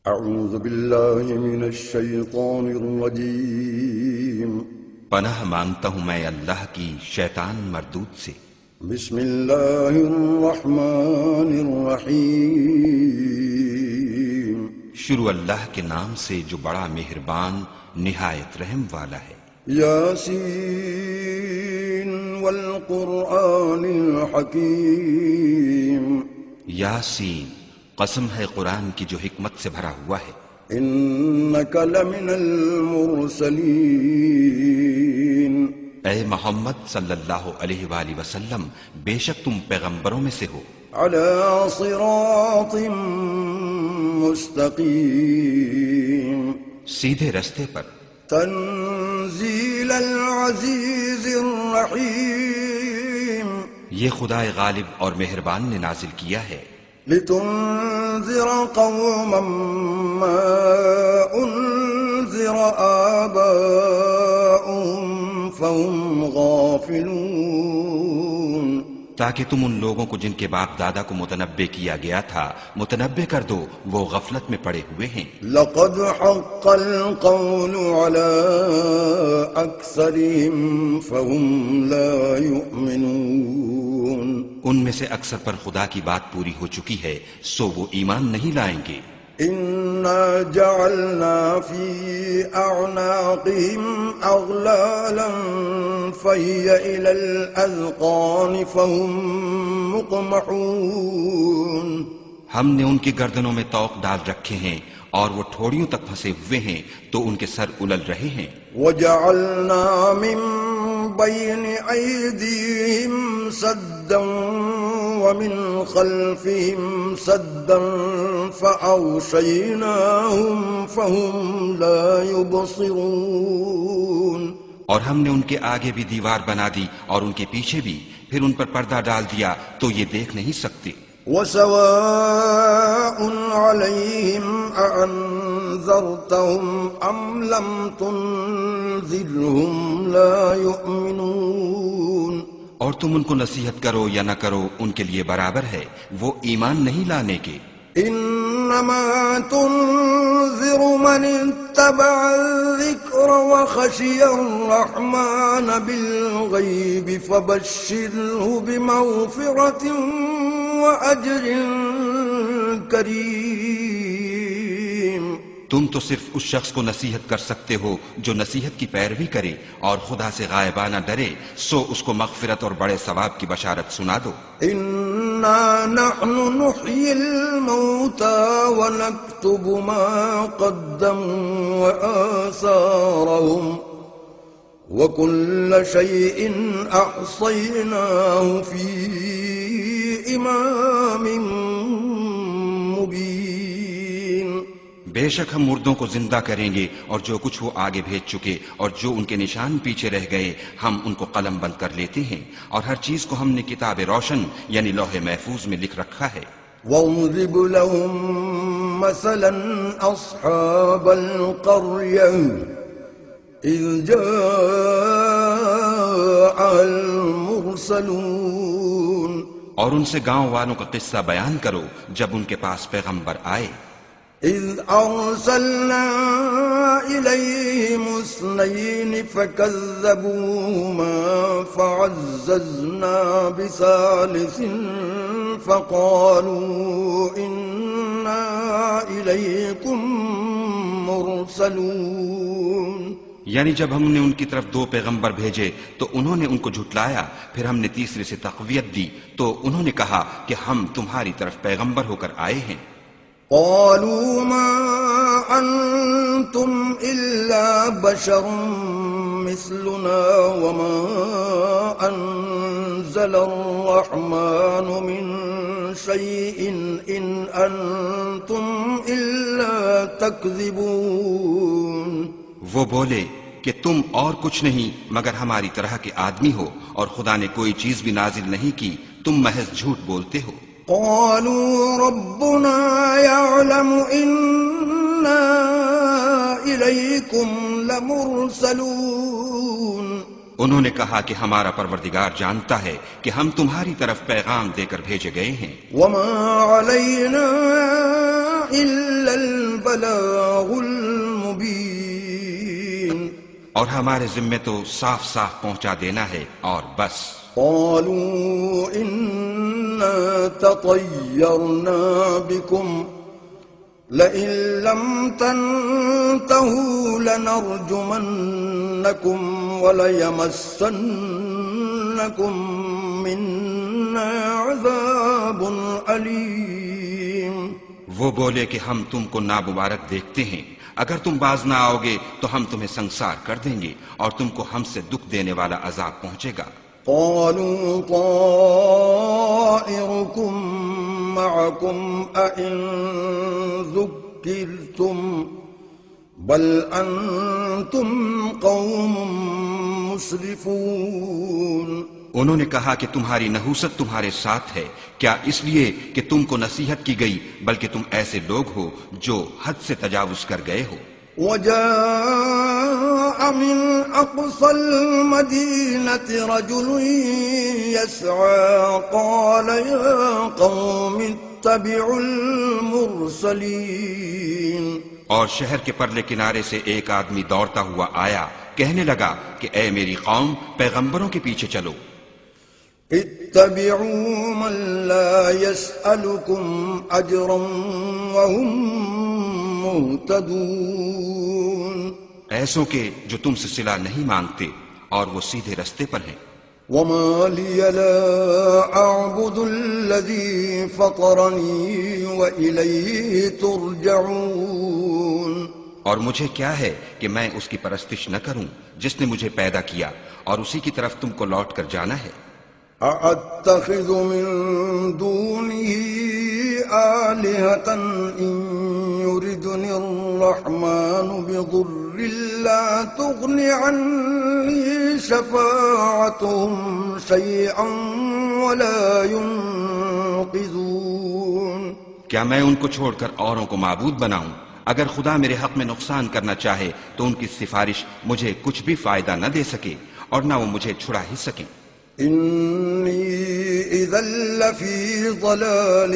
اعوذ باللہ من الشیطان الرجیم پناہ مانگتا ہوں میں اللہ کی شیطان مردود سے۔ بسم اللہ الرحمن الرحیم شروع اللہ کے نام سے جو بڑا مہربان نہایت رحم والا ہے۔ یاسین والقرآن الحکیم یاسین، قسم ہے قرآن کی جو حکمت سے بھرا ہوا ہے۔ انک لمن المرسلین اے محمد صلی اللہ علیہ وآلہ وسلم، بے شک تم پیغمبروں میں سے ہو، علی صراط مستقیم سیدھے رستے پر۔ تنزیل العزیز الرحیم یہ خدائے غالب اور مہربان نے نازل کیا ہے، لتنذر قوما ما انذر آباؤهم فهم غافلون، تاکہ تم ان لوگوں کو جن کے باپ دادا کو متنبع کیا گیا تھا متنبع کر دو، وہ غفلت میں پڑے ہوئے ہیں۔ لقد حق القول على اکثرهم فهم لا يؤمنون، ان میں سے اکثر پر خدا کی بات پوری ہو چکی ہے، سو وہ ایمان نہیں لائیں گے۔ انا جعلنا في اعناقهم اغلالا فهي الى الاذقان فهم مقمحون، ہم نے ان کی گردنوں میں طوق ڈال رکھے ہیں اور وہ ٹھوڑیوں تک پھنسے ہوئے ہیں تو ان کے سر الل رہے ہیں۔ وجعلنا من بين ايديهم سدا ومن خلفهم سدا فأغشيناهم فهم لا يبصرون، اور ہم نے ان کے آگے بھی دیوار بنا دی اور ان کے پیچھے بھی، پھر ان پر پردہ ڈال دیا تو یہ دیکھ نہیں سکتے۔ وسواء عليهم أأنذرتهم أم لم تنذرهم لا يؤمنون، اور تم ان کو نصیحت کرو یا نہ کرو ان کے لیے برابر ہے، وہ ایمان نہیں لانے کے۔ انما تنذر من اتبع الذکر وخشی الرحمن بالغیب فبشره بمغفرة واجر کریم، تم تو صرف اس شخص کو نصیحت کر سکتے ہو جو نصیحت کی پیروی کرے اور خدا سے غائبانہ ڈرے، سو اس کو مغفرت اور بڑے ثواب کی بشارت سنا دو۔ انا نحن نحيي الموتى ونكتب ما قدموا وآثارهم وكل شيء أحصيناه في إمام مبين، بے شک ہم مردوں کو زندہ کریں گے اور جو کچھ وہ آگے بھیج چکے اور جو ان کے نشان پیچھے رہ گئے ہم ان کو قلم بند کر لیتے ہیں، اور ہر چیز کو ہم نے کتاب روشن یعنی لوح محفوظ میں لکھ رکھا ہے۔ واضرب لهم مثلا أصحاب القرية إذ جاء المرسلون، اور ان سے گاؤں والوں کا قصہ بیان کرو جب ان کے پاس پیغمبر آئے۔ إذ أرسلنا إليهم اثنين فكذبوهما فعززنا بثالث فقالوا إنا إليكم مرسلون، یعنی جب ہم نے ان کی طرف دو پیغمبر بھیجے تو انہوں نے ان کو جھٹلایا، پھر ہم نے تیسرے سے تقویت دی تو انہوں نے کہا کہ ہم تمہاری طرف پیغمبر ہو کر آئے ہیں۔ قالوا ما أنتم إلا بشر مثلنا وما أنزل الرحمن من شيء إن أنتم إلا تكذبون، وہ بولے کہ تم اور کچھ نہیں مگر ہماری طرح کے آدمی ہو اور خدا نے کوئی چیز بھی نازل نہیں کی، تم محض جھوٹ بولتے ہو۔ قالوا ربنا يعلم إنا إليكم لمرسلون، انہوں نے کہا کہ ہمارا پروردگار جانتا ہے کہ ہم تمہاری طرف پیغام دے کر بھیجے گئے ہیں، وما علينا إلا البلاغ المبين اور ہمارے ذمے تو صاف صاف پہنچا دینا ہے اور بس. قالوا إنا تطيرنا بكم لئن لم تنتهوا لنرجمنكم وليمسنكم منا عذاب أليم. وہ بولے کہ ہم تم کو نامبارک دیکھتے ہیں، اگر تم باز نہ آؤ گے تو ہم تمہیں سنسار کر دیں گے اور تم کو ہم سے دکھ دینے والا عذاب پہنچے گا. قالوا طائركم معكم أئن ذكرتم بل أنتم قوم مسرفون. انہوں نے کہا کہ تمہاری نحوست تمہارے ساتھ ہے، کیا اس لیے کہ تم کو نصیحت کی گئی، بلکہ تم ایسے لوگ ہو جو حد سے تجاوز کر گئے ہو. وجاء من أقصى المدينة رجل يسعى قال يا قوم اتبعوا المرسلين. اور شہر کے پرلے کنارے سے ایک آدمی دوڑتا ہوا آیا، کہنے لگا کہ اے میری قوم، پیغمبروں کے پیچھے چلو. اتبعوا من لا يسألكم أجرا وهم مهتدون. ایسوں کے جو تم سے صلہ نہیں مانگتے اور وہ سیدھے رستے پر ہیں. وما لي لا أعبد الذي فطرني وإليه ترجعون. اور مجھے کیا ہے کہ میں اس کی پرستش نہ کروں جس نے مجھے پیدا کیا اور اسی کی طرف تم کو لوٹ کر جانا ہے. أأتخذ من دونه آلهة إن يردني الرحمن بضر لا تغن عني شفاعتهم شيئا ولا ينقذون. کیا میں ان کو چھوڑ کر اوروں کو معبود بناؤں؟ اگر خدا میرے حق میں نقصان کرنا چاہے تو ان کی سفارش مجھے کچھ بھی فائدہ نہ دے سکے اور نہ وہ مجھے چھڑا ہی سکیں. إني إذا لفي ضلال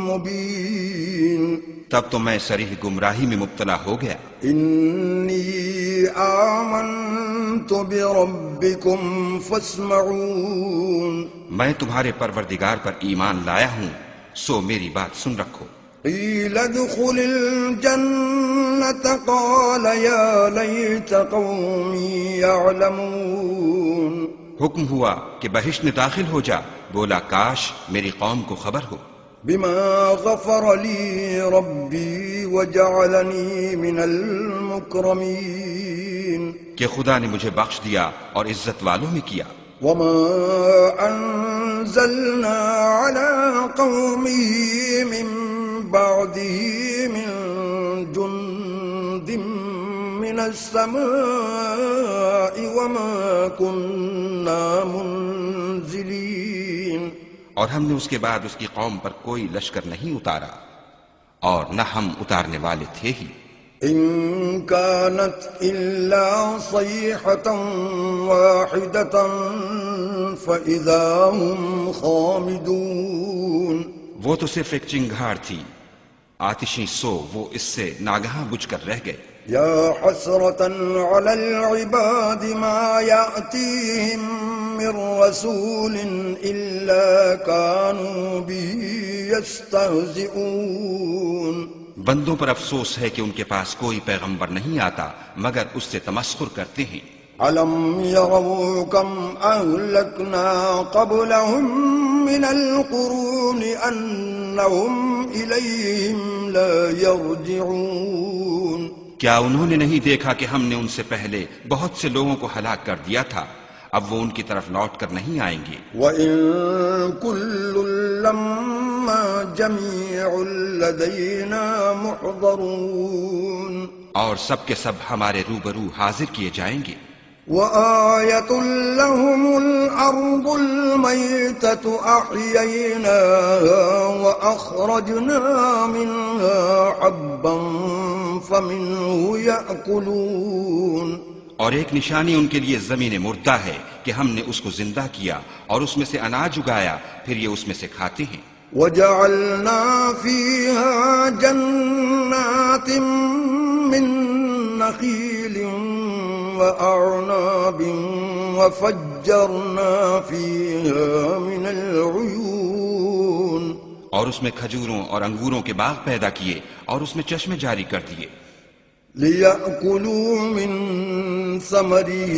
مبين. تب تو میں صریح گمراہی میں مبتلا ہو گیا. إني آمنت بربكم فاسمعون. میں تمہارے پروردگار پر ایمان لایا ہوں، سو میری بات سن رکھو. قيل ادخل الجنة قال يا ليت قومي يعلمون. حکم ہوا کہ بہشت میں داخل ہو جا، بولا کاش میری قوم کو خبر ہو. بما غفر لي ربي وجعلني من المكرمين. کہ خدا نے مجھے بخش دیا اور عزت والوں میں کیا. وما أنزلنا على قومه من بعده من جند من السماء وما كنا منزلين. اور ہم نے اس کے بعد اس کی قوم پر کوئی لشکر نہیں اتارا اور نہ ہم اتارنے والے تھے ہی. إن كانت إلا صيحة واحدة فإذا هم خامدون. وہ تو صرف ایک چنگھاڑ تھی، آتشیں سو وہ اس سے ناگہاں بجھ کر رہ گئے. يا حسرة على العباد ما يأتيهم من رسول إلا كانوا به يستهزئون. بندوں پر افسوس ہے کہ ان کے پاس کوئی پیغمبر نہیں آتا مگر اس سے تمسخر کرتے ہیں. ألم يروا كم أهلكنا قبلهم من القرون أنهم إليهم لا يرجعون. کیا انہوں نے نہیں دیکھا کہ ہم نے ان سے پہلے بہت سے لوگوں کو ہلاک کر دیا تھا، اب وہ ان کی طرف لوٹ کر نہیں آئیں گے. وَإِن كُلٌّ لَمَّا جَمِيعٌ لَدَيْنَا مُحْضَرُونَ. اور سب کے سب ہمارے روبرو حاضر کیے جائیں گے. وآية لهم الأرض الميتة أحييناها وأخرجنا منها حبا فمنه يأكلون. اور ایک نشانی ان کے لیے زمین مردہ ہے کہ ہم نے اس کو زندہ کیا اور اس میں سے اناج اگایا، پھر یہ اس میں سے کھاتے ہیں. وجعلنا فيها جنات نخيل وأعناب وفجرنا فيها من العيون اور اس میں کھجوروں اور انگوروں کے باغ پیدا کیے اور اس میں چشمے جاری کر دیے ليأكلوا من ثمره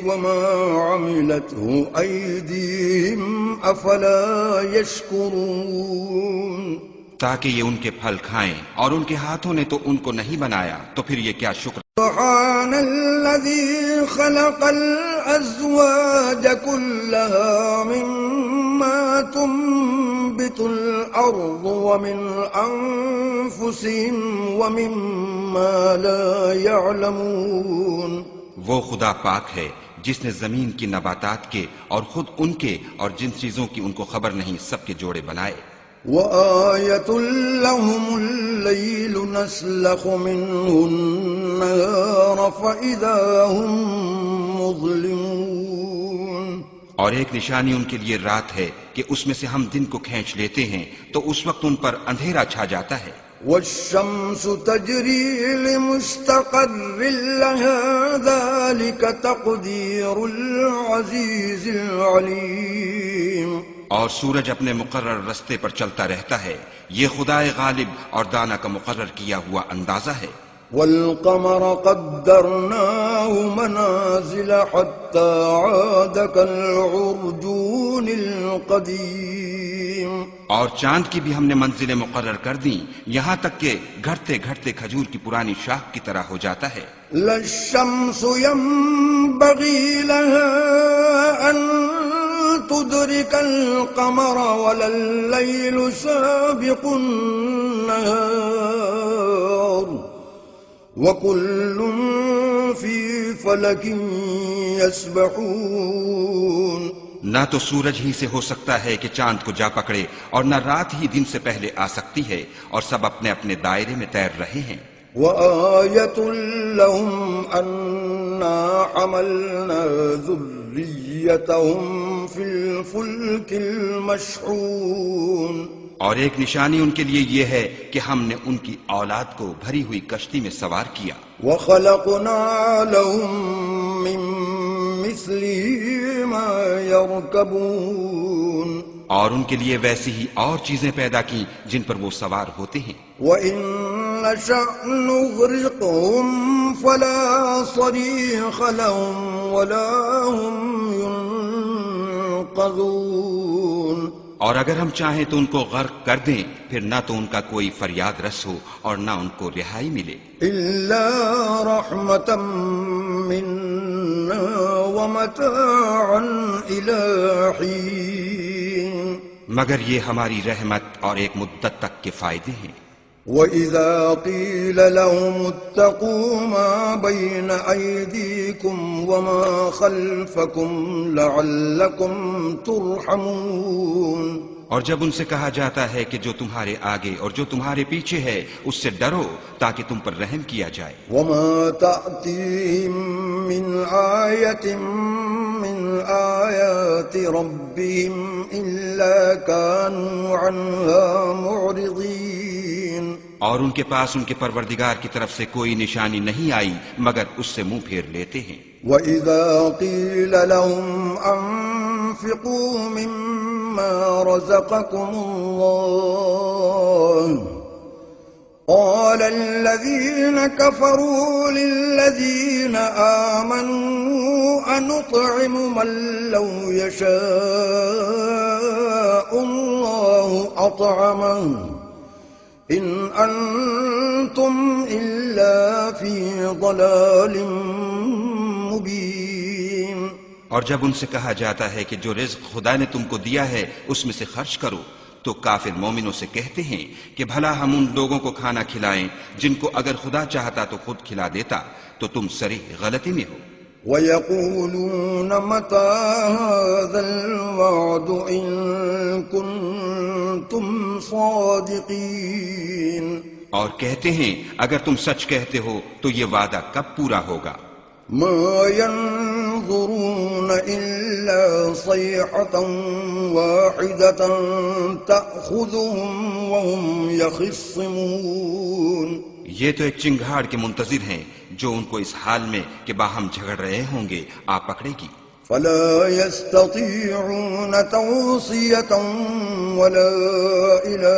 وما عملته أيديهم أفلا يشكرون تاکہ یہ ان کے پھل کھائیں اور ان کے ہاتھوں نے تو ان کو نہیں بنایا تو پھر یہ کیا شکر سبحان الذي خلق الأزواج كلها مما تنبت الأرض ومن أنفسهم ومما لا يعلمون وہ خدا پاک ہے جس نے زمین کی نباتات کے اور خود ان کے اور جن چیزوں کی ان کو خبر نہیں سب کے جوڑے بنائے وآية لهم الليل نسلخ منه النهار فإذا هم مظلمون اور ایک نشانی ان کے لیے رات ہے کہ اس میں سے ہم دن کو کھینچ لیتے ہیں تو اس وقت ان پر اندھیرا چھا جاتا ہے والشمس تجري لمستقر لها ذلك تقدير العزيز العليم اور سورج اپنے مقرر رستے پر چلتا رہتا ہے یہ خدائے غالب اور دانا کا مقرر کیا ہوا اندازہ ہے والقمر قدرناه منازل حتى عاد كالعرجون القديم اور چاند کی بھی ہم نے منزلیں مقرر کر دیں یہاں تک کہ گھٹتے گھٹتے کھجور کی پرانی شاخ کی طرح ہو جاتا ہے لا الشمس ينبغي لها أن تدرك القمر ولا الليل سابق النهار وكل في فلك يسبحون نہ تو سورج ہی سے ہو سکتا ہے کہ چاند کو جا پکڑے اور نہ رات ہی دن سے پہلے آ سکتی ہے اور سب اپنے اپنے دائرے میں تیر رہے ہیں وآية لهم أنا حملنا ذريتهم في الفلك المشحون اور ایک نشانی ان کے لیے یہ ہے کہ ہم نے ان کی اولاد کو بھری ہوئی کشتی میں سوار کیا وخلقنا لهم من مثله ما يركبون اور ان کے لیے ویسی ہی اور چیزیں پیدا کی جن پر وہ سوار ہوتے ہیں وَإِن نَّشَأْ نُغْرِقْهُمْ فَلَا صَرِيخَ لَهُمْ وَلَا هُمْ يُنقَذُونَ اور اگر ہم چاہیں تو ان کو غرق کر دیں پھر نہ تو ان کا کوئی فریاد رس ہو اور نہ ان کو رہائی ملے إِلَّا رَحْمَةً مِّنَّا وَمَتَاعًا إِلَىٰ حِينٍ مگر یہ ہماری رحمت اور ایک مدت تک کے فائدے ہیں وَإِذَا قِيلَ لَهُمُ اتَّقُوا مَا بَيْنَ أَيْدِيكُمْ وَمَا خَلْفَكُمْ لَعَلَّكُمْ تُرْحَمُونَ اور جب ان سے کہا جاتا ہے کہ جو تمہارے آگے اور جو تمہارے پیچھے ہے اس سے ڈرو تاکہ تم پر رحم کیا جائے وَمَا تَأْتِيهِم مِّنْ آيَةٍ مِّنْ آيَاتِ رَبِّهِمْ إِلَّا كَانُوا عَنْهَا مُعْرِضِينَ اور ان کے پاس ان کے پروردگار کی طرف سے کوئی نشانی نہیں آئی مگر اس سے منہ پھیر لیتے ہیں وَإِذَا قِيلَ لَهُمْ أَنفِقُوا مِمَّا رَزَقَكُمُ اللَّهُ قَالَ الَّذِينَ كَفَرُوا لِلَّذِينَ آمَنُوا أَنُطْعِمُ مَن لَّوْ يَشَاءُ اللَّهُ أَطْعَمَهُ إِنْ أَنْتُمْ إِلَّا فِي ضَلَالٍ مُبِينٍ اور جب ان سے کہا جاتا ہے کہ جو رزق خدا نے تم کو دیا ہے اس میں سے خرچ کرو تو کافر مومنوں سے کہتے ہیں کہ بھلا ہم ان لوگوں کو کھانا کھلائیں جن کو اگر خدا چاہتا تو خود کھلا دیتا تو تم صریح غلطی میں ہو وَيَقُولُونَ مَتَىٰ هَٰذَا الْوَعْدُ إِن كُنتُمْ صَادِقِينَ اور کہتے ہیں اگر تم سچ کہتے ہو تو یہ وعدہ کب پورا ہوگا مَا يَنظُرُونَ إِلَّا صَيْحَةً وَاحِدَةً تَأْخُذُهُمْ وَهُمْ يَخِصِّمُونَ یہ تو ایک چنگھاڑ کے منتظر ہیں جو ان کو اس حال میں کہ باہم جھگڑ رہے ہوں گے آ پکڑے گی. فلا يستطيعون توصية ولا إلى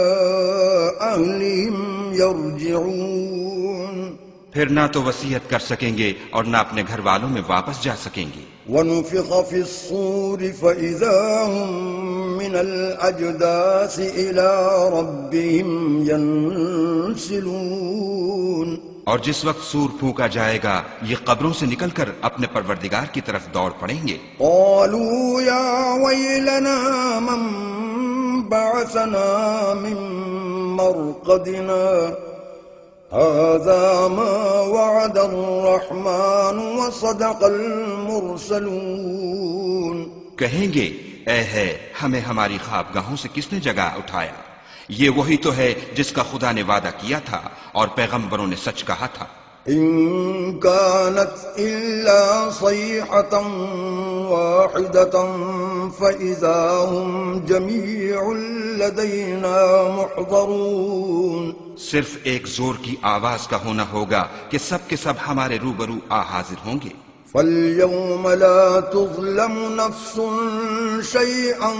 أهلهم يرجعون. پھر نہ تو وصیت کر سکیں گے اور نہ اپنے گھر والوں میں واپس جا سکیں گے. ونفخ في الصور فإذا هم من الأجداث إلى ربهم ينسلون. اور جس وقت سور پھونکا جائے گا یہ قبروں سے نکل کر اپنے پروردگار کی طرف دوڑ پڑیں گے. قالوا يا ويلنا من بعثنا من مرقدنا هذا ما وعد الرحمن وصدق المرسلون. کہیں گے اے ہے ہمیں ہماری خوابگاہوں سے کس نے جگہ اٹھایا، یہ وہی تو ہے جس کا خدا نے وعدہ کیا تھا اور پیغمبروں نے سچ کہا تھا. إن كانت إلا صيحة واحدة فإذا هم جميع لدينا محضرون. صرف ایک زور کی آواز کا ہونا ہوگا کہ سب کے سب ہمارے روبرو آ حاضر ہوں گے. فاليوم لا تظلم نفس شيئا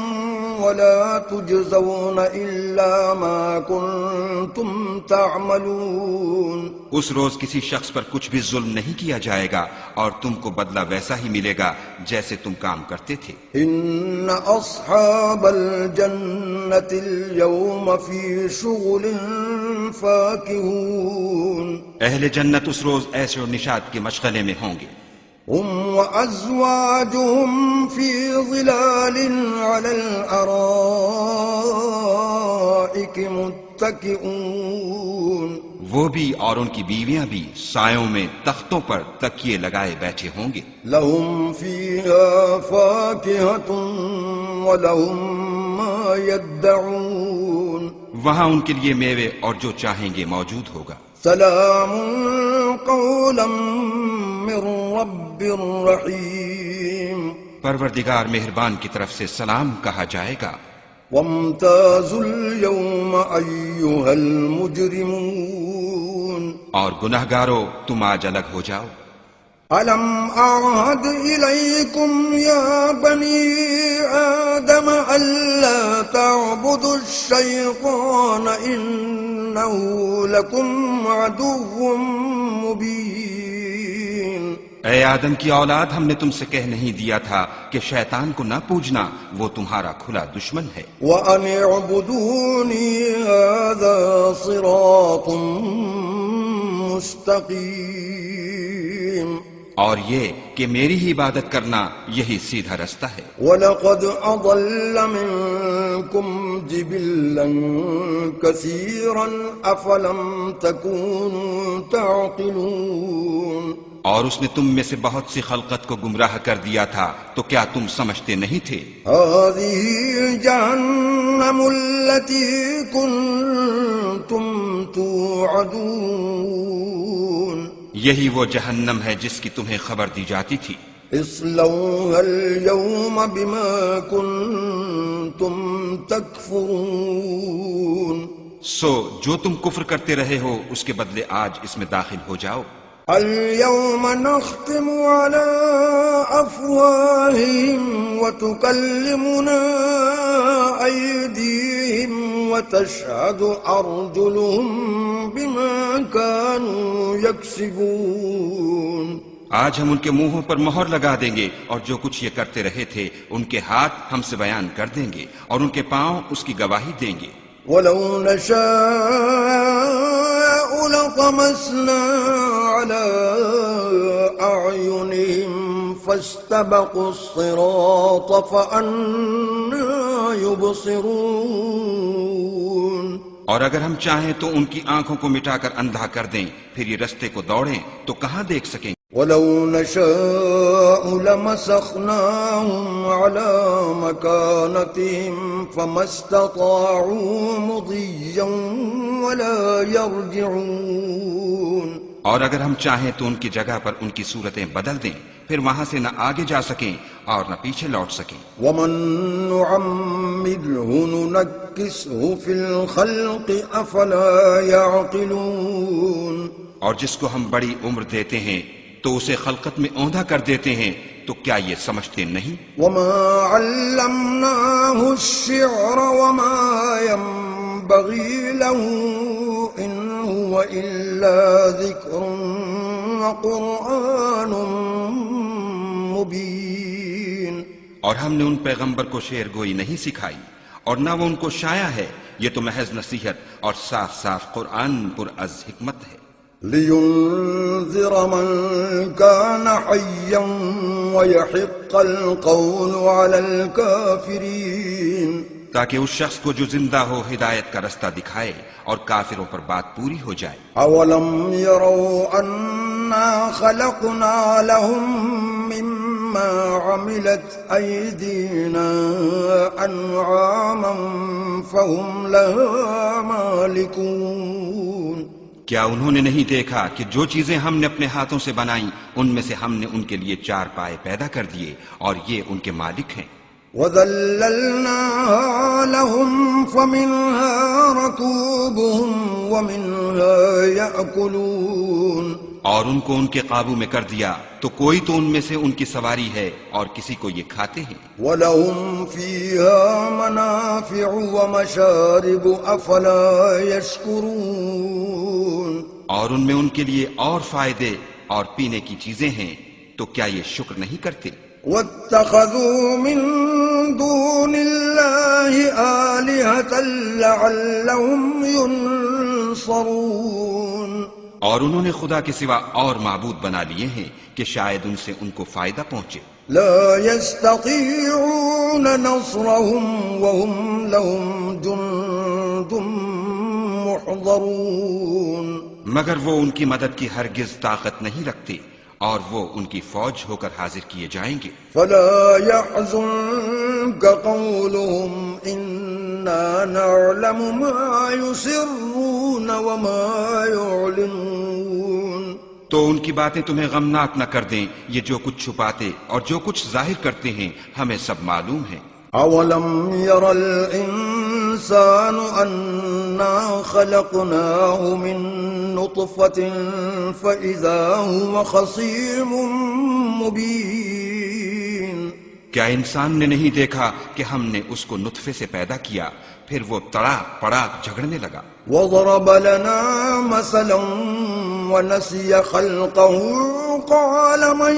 ولا تجزون إلا ما كنتم تعملون. اس روز کسی شخص پر کچھ بھی ظلم نہیں کیا جائے گا اور تم کو بدلہ ویسا ہی ملے گا جیسے تم کام کرتے تھے. إن أصحاب الجنة اليوم في شغل فاكهون. اہل جنت اس روز ایسے و نشاط کے مشغلے میں ہوں گے. هم وأزواجهم في ظلال على الأرائك متكئون. وہ بھی اور ان کی بیویاں بھی سایوں میں تختوں پر تکیے لگائے بیٹھے ہوں گے. لهم فيها فاكهة ولهم ما يدعون. وہاں ان کے لیے میوے اور جو چاہیں گے موجود ہوگا. سلام قولا من رب رحیم. پروردگار مہربان کی طرف سے سلام کہا جائے گا. وامتازوا اليوم أيها المجرمون. اور گناہگارو تم آج الگ ہو جاؤ. ألم أعهد إليكم يا بني آدم ألا تعبدوا الشيطان إنه لكم عدو مبين. اے آدم کی اولاد ہم نے تم سے کہہ نہیں دیا تھا کہ شیطان کو نہ پوجنا، وہ تمہارا کھلا دشمن ہے. وأن اعبدوني هذا صراط مستقيم. اور یہ کہ میری ہی عبادت کرنا یہی سیدھا رستہ ہے. وَلَقَدْ أَضَلَّ مِنكُمْ جِبِلًّا كَثِيرًا أَفَلَمْ تَكُونُوا تَعْقِلُونَ. اور اس نے تم میں سے بہت سی خلقت کو گمراہ کر دیا تھا تو کیا تم سمجھتے نہیں تھے؟ هَذِهِ جَهَنَّمُ الَّتِي كُنتُمْ تُوعَدُونَ. یہی وہ جہنم ہے جس کی تمہیں خبر دی جاتی تھی. اصلوها اليوم بما كنتم تكفرون. سو جو تم کفر کرتے رہے ہو اس کے بدلے آج اس میں داخل ہو جاؤ. اليوم نختم على أفواههم وتكلمنا أيديهم وتشهد أرجلهم بما كانوا يكسبون. آج ہم ان کے منہوں پر مہر لگا دیں گے اور جو کچھ یہ کرتے رہے تھے ان کے ہاتھ ہم سے بیان کر دیں گے اور ان کے پاؤں اس کی گواہی دیں گے. وَلَوْ نَشَاءُ لَطَمَسْنَا عَلَىٰ أَعْيُنِهِمْ فَاسْتَبَقُوا الصِّرَاطَ فَأَنَّىٰ يُبْصِرُونَ. اور اگر ہم چاہیں تو ان کی آنکھوں کو مٹا کر اندھا کر دیں، پھر یہ رستے کو دوڑیں تو کہاں دیکھ سکیں. وَلَوْ نَشَاءُ لَمَسَخْنَاهُمْ عَلَىٰ مَكَانَتِهِمْ فَمَا اسْتَطَاعُوا مُضِيًّا وَلَا يَرْجِعُونَ. اور اگر ہم چاہیں تو ان کی جگہ پر ان کی صورتیں بدل دیں، پھر وہاں سے نہ آگے جا سکیں اور نہ پیچھے لوٹ سکیں۔ ومن نعمره ننكسه في الخلق افلا يعقلون، اور جس کو ہم بڑی عمر دیتے ہیں تو اسے خلقت میں اوندھا کر دیتے ہیں، تو کیا یہ سمجھتے نہیں؟ وما علمناه الشعر وما ينبغي له إن هو إلا ذكر وقرآن مبين۔ اور ہم نے ان پیغمبر کو شعر گوئی نہیں سکھائی اور نہ وہ ان کو شایع ہے، یہ تو محض نصیحت اور صاف صاف قرآن پر از حکمت ہے۔ لينذر من كان حيا ويحق القول على الكافرين، تاکہ اس شخص کو جو زندہ ہو ہدایت کا رستہ دکھائے اور کافروں پر بات پوری ہو جائے۔ أولم يروا أنا خلقنا لهم مما عملت أيدينا أنعاما فهم لها مالكون، کیا انہوں نے نہیں دیکھا کہ جو چیزیں ہم نے اپنے ہاتھوں سے بنائیں ان میں سے ہم نے ان کے لیے چار پائے پیدا کر دیے اور یہ ان کے مالک ہیں۔ وَذَلَّلْنَاهَا لَهُمْ فَمِنْهَا رَكُوبُهُمْ وَمِنْهَا يَأْكُلُونَ، اور ان کو ان کے قابو میں کر دیا تو کوئی تو ان میں سے ان کی سواری ہے اور کسی کو یہ کھاتے ہیں۔ وَلَهُمْ فِيهَا مَنَافِعُ وَمَشَارِبُ أَفَلَا يَشْكُرُونَ، اور ان میں ان کے لیے اور فائدے اور پینے کی چیزیں ہیں، تو کیا یہ شکر نہیں کرتے؟ وَاتَّخَذُوا مِن دُونِ اللَّهِ آلِهَةً لَعَلَّهُمْ يُنصَرُونَ، اور انہوں نے خدا کے سوا اور معبود بنا لیے ہیں کہ شاید ان سے ان کو فائدہ پہنچے۔ لا يستطيعون نصرهم وهم لهم جند محضرون، مگر وہ ان کی مدد کی ہرگز طاقت نہیں رکھتے اور وہ ان کی فوج ہو کر حاضر کیے جائیں گے۔ فلا يحزنك قولهم إنا نعلم ما يسرون وما يعلنون، تو ان کی باتیں تمہیں غمناک نہ کر دیں، یہ جو کچھ چھپاتے اور جو کچھ ظاہر کرتے ہیں ہمیں سب معلوم ہے۔ أولم ير الإنسان أنا خلقناه من نطفة فإذا هو خصيم مبين، کیا انسان نے نہیں دیکھا کہ ہم نے اس کو نطفے سے پیدا کیا پھر وہ تڑاک پڑاک جھگڑنے لگا۔ وضرب لنا مثلا ونسي خلقه قال من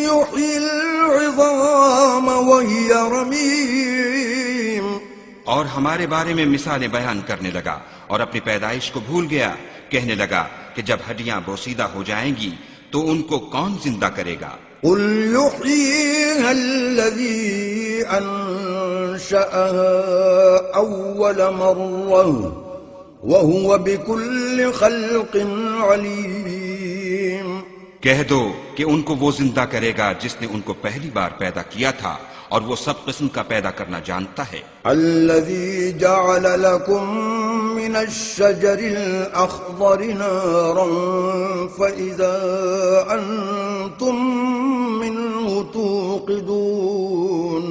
يحيي العظام وهي رميم، اور ہمارے بارے میں مثالیں بیان کرنے لگا اور اپنی پیدائش کو بھول گیا، کہنے لگا کہ جب ہڈیاں بوسیدہ ہو جائیں گی تو ان کو کون زندہ کرے گا؟ قل يحييها الذي أنشأها أول مرة وهو بكل خلق عليم، کہہ دو کہ ان کو وہ زندہ کرے گا جس نے ان کو پہلی بار پیدا کیا تھا اور وہ سب قسم کا پیدا کرنا جانتا ہے۔ الذي جعل لكم من الشجر الأخضر نارا فإذا أنتم منه توقدون،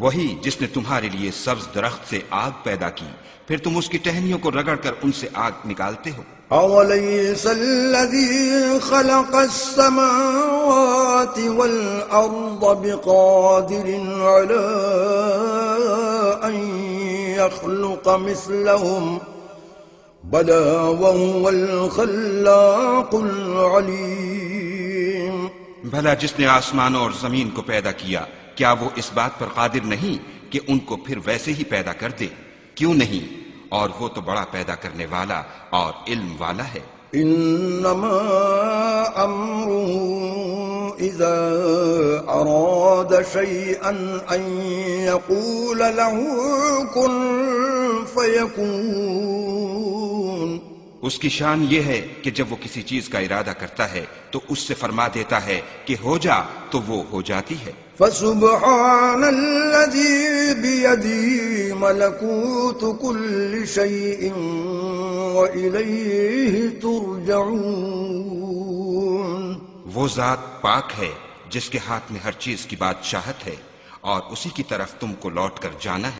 وہی جس نے تمہارے لیے سبز درخت سے آگ پیدا کی پھر تم اس کی ٹہنیوں کو رگڑ کر ان سے آگ نکالتے ہو۔ أوليس الذي خلق السماوات والأرض بقادر على أن يخلق مثلهم بلى وهو الخلاق العليم، بھلا جس نے آسمانوں اور زمین کو پیدا کیا کیا وہ اس بات پر قادر نہیں کہ ان کو پھر ویسے ہی پیدا کر دے؟ کیوں نہیں، اور وہ تو بڑا پیدا کرنے والا اور علم والا ہے۔ انما امره اذا اراد شيئا ان يقول له كن فيكون، اس کی شان یہ ہے کہ جب وہ کسی چیز کا ارادہ کرتا ہے تو اس سے فرما دیتا ہے کہ ہو جا تو وہ ہو جاتی ہے۔ فسبحان الذي بيده ملكوت كل شيء وإليه ترجعون، وہ ذات پاک ہے جس کے ہاتھ میں ہر چیز کی بادشاہت ہے، اور اسی کی طرف تم کو لوٹ کر جانا ہے۔